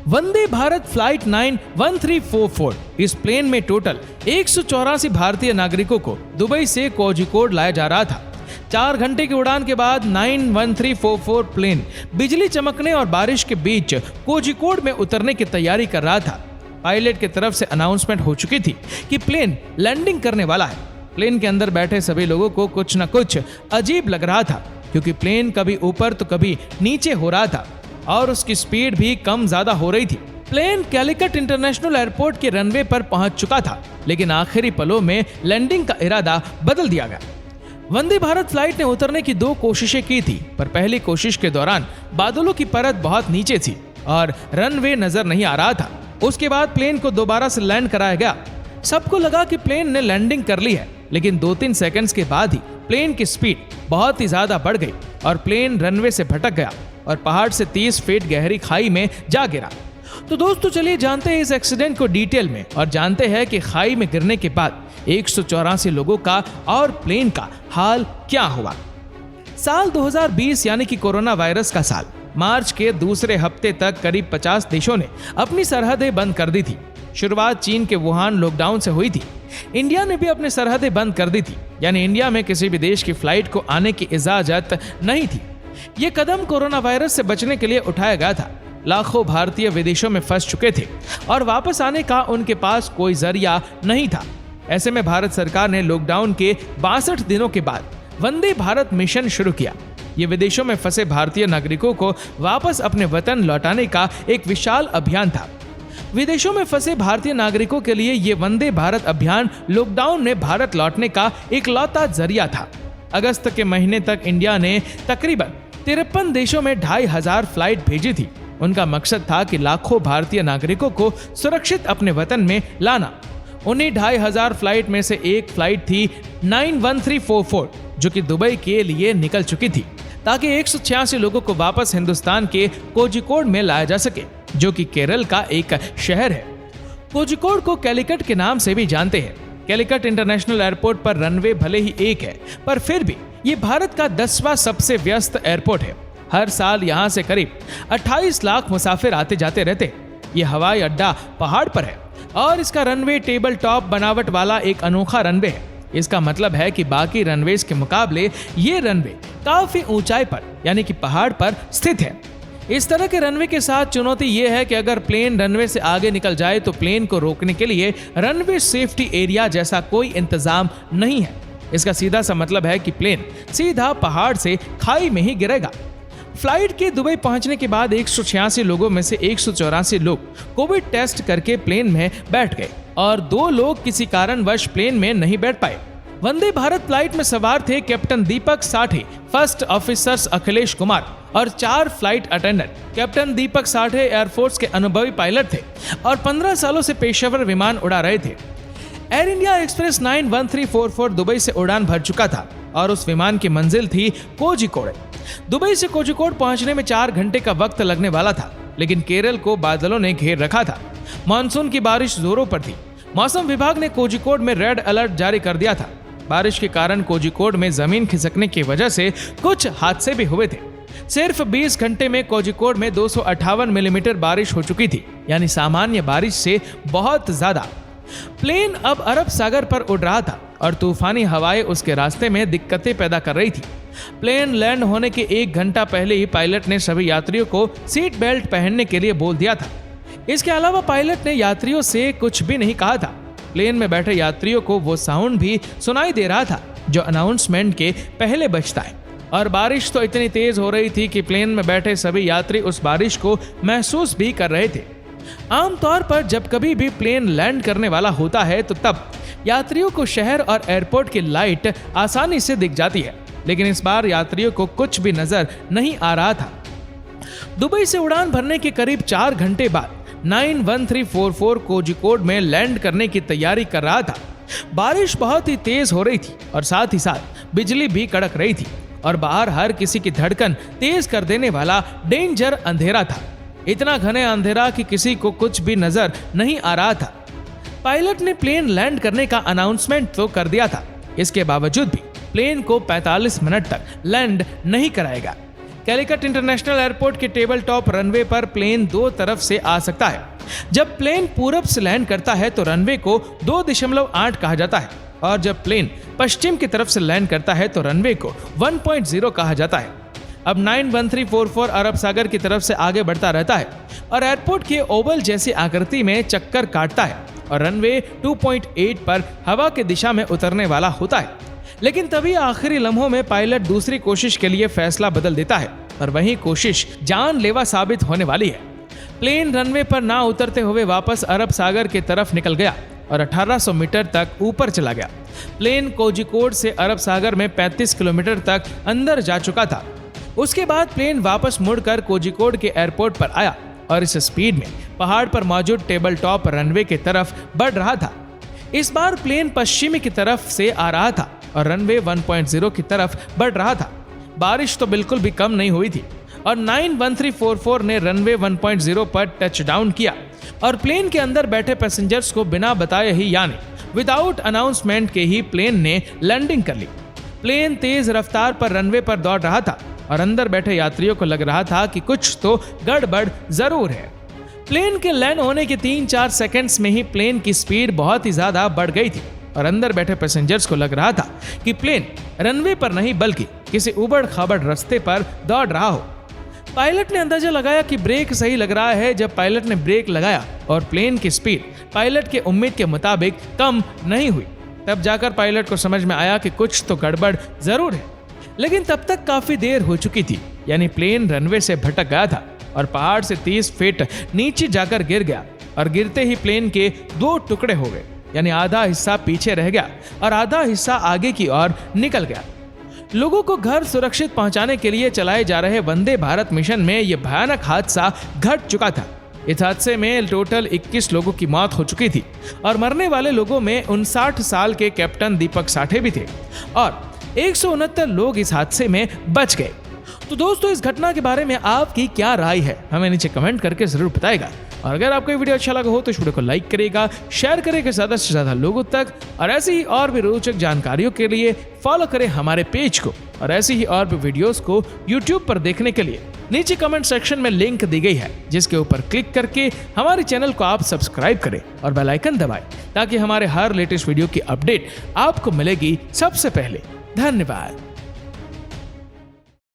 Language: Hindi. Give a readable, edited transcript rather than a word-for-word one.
वंदे भारत फ्लाइट 91344 इस प्लेन में टोटल 184 भारतीय नागरिकों को दुबई से कोझिकोड लाया जा रहा था। 4 घंटे की उड़ान के बाद 91344 प्लेन बिजली चमकने और बारिश के बीच कोझिकोड में उतरने की तैयारी कर रहा था। पायलट की तरफ से अनाउंसमेंट हो चुकी थी कि प्लेन लैंडिंग करने वाला है। प्लेन के अंदर बैठे सभी लोगों को कुछ न कुछ अजीब लग रहा था, क्योंकि प्लेन कभी ऊपर तो कभी नीचे हो रहा था और उसकी स्पीड भी कम ज्यादा हो रही थी। प्लेन कैलिकट इंटरनेशनल एयरपोर्ट के रनवे पर पहुंच चुका था, लेकिन आखिरी पलों में लैंडिंग का इरादा बदल दिया गया। वंदे भारत फ्लाइट ने उतरने की 2 कोशिशें की थी, पर पहली कोशिश के दौरान बादलों की परत बहुत नीचे थी और रनवे नजर नहीं आ रहा था। उसके बाद प्लेन को दोबारा से लैंड कराया गया। सबको लगा कि प्लेन ने लैंडिंग कर ली है, लेकिन 2-3 सेकंड्स के बाद ही प्लेन की स्पीड बहुत ही ज्यादा बढ़ गई और प्लेन रनवे से भटक गया और पहाड़ से 30 फीट गहरी खाई में जा गिरा। तो दोस्तों चलिए जानते हैं इस एक्सीडेंट को डिटेल में और जानते हैं कि खाई में गिरने के बाद 184 लोगों का और प्लेन का हाल क्या हुआ। साल 2020 यानी कि कोरोना वायरस का साल। मार्च के दूसरे हफ्ते तक करीब 50 देशों ने अपनी सरहदें बंद कर दी थी। शुरुआत चीन के वुहान लॉकडाउन से हुई थी। इंडिया ने भी अपनी सरहदें बंद कर दी थी, यानी इंडिया में किसी भी देश की फ्लाइट को आने की इजाजत नहीं थी। ये कदम कोरोना वायरस से बचने के लिए उठाया गया था। लाखों भारतीय विदेशों में फंस चुके थे और वापस आने का उनके पास कोई जरिया नहीं था। ऐसे में भारत सरकार ने लॉकडाउन के 62 दिनों के बाद वंदे भारत मिशन शुरू किया। ये विदेशों में फंसे भारतीय नागरिकों को वापस अपने वतन लौटाने का एक विशाल अभियान था। विदेशों में फंसे भारतीय नागरिकों के लिए ये वंदे भारत अभियान लॉकडाउन में भारत लौटने का इकलौता जरिया था। अगस्त के महीने तक इंडिया ने तकरीबन 53 देशों में 2500 फ्लाइट भेजी थी। उनका मकसद था कि लाखों भारतीय नागरिकों को सुरक्षित अपने वतन में लाना। उन्हीं 2500 फ्लाइट में से एक फ्लाइट थी 91344, जो कि दुबई के लिए निकल चुकी थी, ताकि 186 लोगों को वापस हिंदुस्तान के कोझिकोड में लाया जा सके, जो कि केरल का एक शहर है। कोझिकोड को कैलिकट के नाम से भी जानते हैं। कैलिकट इंटरनेशनल एयरपोर्ट पर रनवे भले ही एक है, पर फिर भी ये भारत का 10वां सबसे व्यस्त एयरपोर्ट है। हर साल यहाँ से करीब 28 लाख मुसाफिर आते जाते रहते। ये हवाई अड्डा पहाड़ पर है और इसका रनवे टेबल टॉप बनावट वाला एक अनोखा रनवे है। इसका मतलब है कि बाकी रनवेज के मुकाबले ये रनवे काफी ऊंचाई पर यानी कि पहाड़ पर स्थित है। इस तरह के रनवे के साथ चुनौती ये है कि अगर प्लेन रनवे से आगे निकल जाए तो प्लेन को रोकने के लिए रनवे सेफ्टी एरिया जैसा कोई इंतजाम नहीं है। इसका सीधा सा मतलब है कि प्लेन सीधा पहाड़ से खाई में ही गिरेगा। फ्लाइट के दुबई पहुंचने के बाद 186 लोगों में से 184 लोग कोविड टेस्ट करके प्लेन में बैठ गए और 2 लोग किसी कारणवश प्लेन में नहीं बैठ पाए। वंदे भारत फ्लाइट में सवार थे captain Deepak Sathe, first officers Akhilesh Kumar और 4 flight attendant. Captain Deepak Sathe air force के अनुभवी पायलट थे और 15 सालों से पेशेवर विमान उड़ा रहे थे। एयर इंडिया एक्सप्रेस 91344 दुबई से उड़ान भर चुका था और उस विमान की मंजिल थी कोझिकोड। दुबई से कोझिकोड पहुंचने में 4 घंटे का वक्त लगने वाला था, लेकिन केरल को बादलों ने घेर रखा था। मानसून की बारिश जोरों पर थी। मौसम विभाग ने कोझिकोड में रेड अलर्ट जारी कर दिया था। बारिश के कारण कोझिकोड में जमीन खिसकने की वजह से कुछ हादसे भी हुए थे। सिर्फ 20 घंटे में कोझिकोड में 258 मिलीमीटर बारिश हो चुकी थी, यानी सामान्य बारिश से बहुत ज्यादा। प्लेन अब अरब सागर पर उड़ रहा था और तूफानी हवाएं उसके रास्ते में दिक्कतें पैदा कर रही थी। प्लेन लैंड होने के 1 घंटा पहले ही पायलट ने सभी यात्रियों को सीट बेल्ट पहनने के लिए बोल दिया था। इसके अलावा पायलट ने यात्रियों से कुछ भी नहीं कहा था। प्लेन में बैठे यात्रियों को वो साउंड भी सुनाई दे रहा था जो अनाउंसमेंट के पहले बजता है। और बारिश तो इतनी तेज हो रही थी कि प्लेन में बैठे सभी यात्री उस बारिश को महसूस भी कर रहे थे। आमतौर पर जब कभी भी प्लेन लैंड करने वाला होता है तो तब यात्रियों को शहर और एयरपोर्ट की लाइट आसानी से दिख जाती है, लेकिन इस बार यात्रियों को कुछ भी नजर नहीं आ रहा था। दुबई से उड़ान भरने के करीब 4 घंटे बाद 91344 कोझिकोड में लैंड करने की तैयारी कर रहा था। बारिश बहुत ही तेज हो रही थी और साथ ही साथ बिजली भी कड़क रही थी और बाहर हर किसी की धड़कन तेज कर देने वाला डेंजर अंधेरा था। इतना घने अंधेरा कि किसी को कुछ भी नजर नहीं आ रहा था। पायलट ने प्लेन लैंड करने का अनाउंसमेंट तो कर दिया था, इसके बावजूद भी प्लेन को 45 मिनट तक लैंड नहीं कराएगा। कैलिकट इंटरनेशनल एयरपोर्ट के टेबल टॉप रनवे पर प्लेन दो तरफ से आ सकता है। जब प्लेन पूरब से लैंड करता है तो रनवे को 2.8 कहा जाता है और जब प्लेन पश्चिम की तरफ से लैंड करता है तो रनवे को 1.0 कहा जाता है। अब 91344 अरब सागर की तरफ से आगे बढ़ता रहता है और एयरपोर्ट के ओवल जैसी आकृति में चक्कर काटता है और रनवे 2.8 पर हवा की दिशा में उतरने वाला होता है। लेकिन तभी आखिरी लम्हों में पायलट दूसरी कोशिश के लिए फैसला बदल देता है और वही कोशिश जानलेवा साबित होने वाली है। प्लेन रनवे पर ना उतरते हुए वापस अरब सागर की तरफ निकल गया और 1800 मीटर तक ऊपर चला गया। प्लेन कोझिकोड से अरब सागर में 35 किलोमीटर तक अंदर जा चुका था। उसके बाद प्लेन वापस मुड़कर कोझिकोड के एयरपोर्ट पर आया और इस स्पीड में पहाड़ पर मौजूद टेबल टॉप रनवे की तरफ बढ़ रहा था। इस बार प्लेन पश्चिमी की तरफ से आ रहा था और रनवे 1.0 की तरफ बढ़ रहा था। बारिश तो बिल्कुल भी कम नहीं हुई थी और 91344 ने रनवे 1.0 पर टच डाउन किया और प्लेन के अंदर बैठे पैसेंजर्स को बिना बताए ही यानी विदाउट अनाउंसमेंट के ही प्लेन ने लैंडिंग कर ली। प्लेन तेज रफ्तार पर रनवे पर दौड़ रहा था और अंदर बैठे यात्रियों को लग रहा था कि कुछ तो गड़बड़ जरूर है। प्लेन के लैंड होने के 3-4 सेकंड्स में ही प्लेन की स्पीड बहुत ही ज्यादा बढ़ गई थी और अंदर बैठे पैसेंजर्स को लग रहा था कि प्लेन रनवे पर नहीं बल्कि किसी उबड़ खाबड़ रास्ते पर दौड़ रहा हो। पायलट ने अंदाजा लगाया कि ब्रेक सही लग रहा है। जब पायलट ने ब्रेक लगाया और प्लेन की स्पीड पायलट के उम्मीद के मुताबिक कम नहीं हुई, तब जाकर पायलट को समझ में आया कि कुछ तो गड़बड़ जरूर है। लेकिन तब तक काफी देर हो चुकी थी, यानी प्लेन रनवे से भटक गया था और पहाड़ से 30 फीट नीचे जाकर गिर गया और गिरते ही प्लेन के 2 टुकड़े हो गए, यानी आधा हिस्सा पीछे रह गया और आधा हिस्सा आगे की ओर निकल गया। लोगों को घर सुरक्षित पहुंचाने के लिए चलाए जा रहे वंदे भारत मिशन में यह भयानक हादसा घट चुका था। इस हादसे में टोटल 21 लोगों की मौत हो चुकी थी और मरने वाले लोगों में 59 साल के कैप्टन दीपक साठे भी थे और 169 लोग इस हादसे में बच गए। तो दोस्तों, इस घटना के बारे में आपकी क्या राय है, हमें नीचे कमेंट करके जरूर बताएगा। और अगर आपको ये वीडियो अच्छा लगा हो तो इस वीडियो को लाइक करेगा, शेयर करेगा ज़्यादा से ज़्यादा लोगों तक और ऐसी ही और भी रोचक जानकारियों के लिए फॉलो करें हमारे पेज को और ऐसी ही और भी वीडियोस को यूट्यूब पर देखने के लिए नीचे कमेंट सेक्शन में लिंक दी गई है, जिसके ऊपर क्लिक करके हमारे चैनल को आप सब्सक्राइब करें और बेल आइकन दबाएं ताकि हमारे हर लेटेस्ट वीडियो की अपडेट आपको मिलेगी सबसे पहले। धन्यवाद।